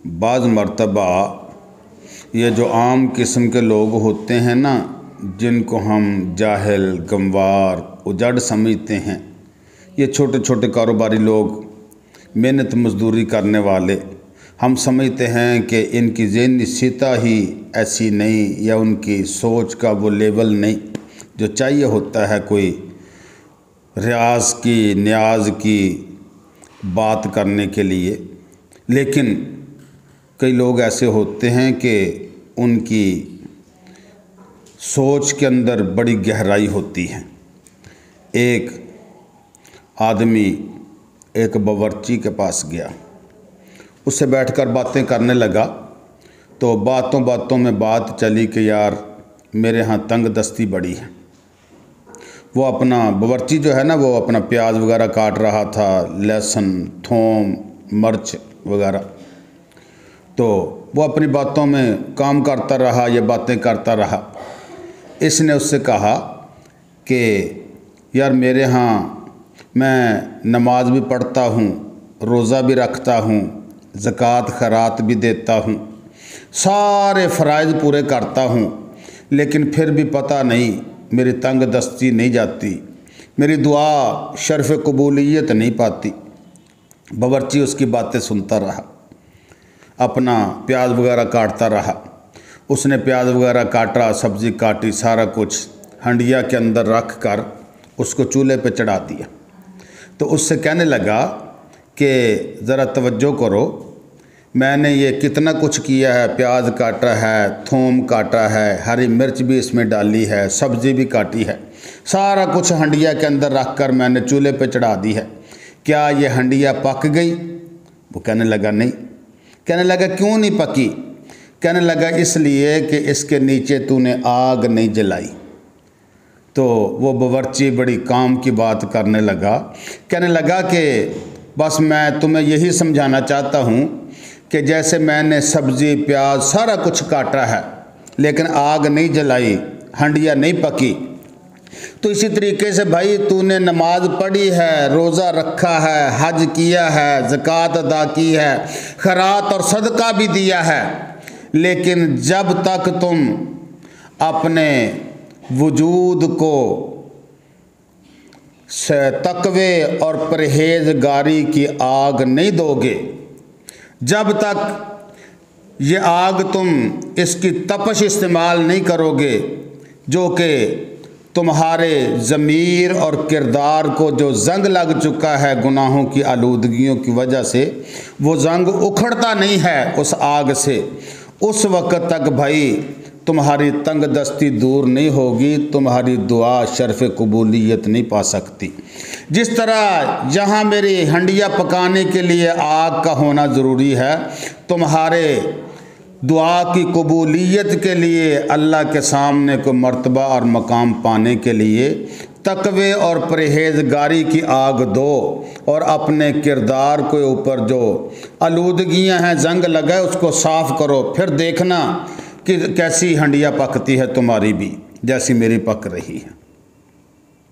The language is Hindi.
बाज़ मर्तबा ये जो आम किस्म के लोग होते हैं ना, जिनको हम जाहिल, गंवार, उजड़ समझते हैं, ये छोटे छोटे कारोबारी लोग, मेहनत मजदूरी करने वाले, हम समझते हैं कि इनकी ज़हनी सतह ही ऐसी नहीं, या उनकी सोच का वो लेवल नहीं जो चाहिए होता है कोई रियाज की, न्याज की बात करने के लिए। लेकिन कई लोग ऐसे होते हैं कि उनकी सोच के अंदर बड़ी गहराई होती है। एक आदमी एक बावर्ची के पास गया, उससे बैठकर बातें करने लगा, तो बातों बातों में बात चली कि यार मेरे यहाँ तंग दस्ती बड़ी है। वो अपना बावर्ची जो है ना, वो अपना प्याज वगैरह काट रहा था, लहसुन, थोम, मिर्च वगैरह। तो वो अपनी बातों में काम करता रहा, ये बातें करता रहा। इसने उससे कहा कि यार मेरे यहाँ मैं नमाज भी पढ़ता हूँ, रोज़ा भी रखता हूँ, ज़कात खैरात भी देता हूँ, सारे फ़राइज़ पूरे करता हूँ, लेकिन फिर भी पता नहीं मेरी तंग दस्ती नहीं जाती, मेरी दुआ शर्फ़ कबूलियत नहीं पाती। बावर्ची उसकी बातें सुनता रहा, अपना प्याज वगैरह काटता रहा। उसने प्याज वगैरह काटा, सब्ज़ी काटी, सारा कुछ हंडिया के अंदर रख कर उसको चूल्हे पे चढ़ा दिया। तो उससे कहने लगा कि ज़रा तवज्जो करो, मैंने ये कितना कुछ किया है, प्याज काटा है, थूम काटा है, हरी मिर्च भी इसमें डाली है, सब्ज़ी भी काटी है, सारा कुछ हंडिया के अंदर रख कर मैंने चूल्हे पे चढ़ा दी है। क्या ये हंडिया पक गई? वो कहने लगा नहीं। कहने लगा क्यों नहीं पकी? कहने लगा इसलिए कि इसके नीचे तूने आग नहीं जलाई। तो वो बावर्ची बड़ी काम की बात करने लगा, कहने लगा कि बस मैं तुम्हें यही समझाना चाहता हूँ कि जैसे मैंने सब्ज़ी, प्याज सारा कुछ काटा है, लेकिन आग नहीं जलाई, हंडिया नहीं पकी, तो इसी तरीके से भाई तूने नमाज पढ़ी है, रोज़ा रखा है, हज किया है, ज़कात अदा की है, खैरात और सदका भी दिया है, लेकिन जब तक तुम अपने वजूद को तकवे और परहेजगारी की आग नहीं दोगे, जब तक ये आग तुम इसकी तपश इस्तेमाल नहीं करोगे, जो कि तुम्हारे ज़मीर और किरदार को जो जंग लग चुका है गुनाहों की आलूदगियों की वजह से, वो जंग उखड़ता नहीं है उस आग से, उस वक़्त तक भाई तुम्हारी तंग दस्ती दूर नहीं होगी, तुम्हारी दुआ शर्फ़ कबूलियत नहीं पा सकती। जिस तरह जहाँ मेरी हंडिया पकाने के लिए आग का होना ज़रूरी है, तुम्हारे दुआ की कबूलियत के लिए, अल्लाह के सामने को मर्तबा और मकाम पाने के लिए तकवे और परहेजगारी की आग दो, और अपने किरदार के ऊपर जो आलूदगियां हैं, जंग लगा, उसको साफ़ करो। फिर देखना कि कैसी हंडिया पकती है तुम्हारी भी, जैसी मेरी पक रही है।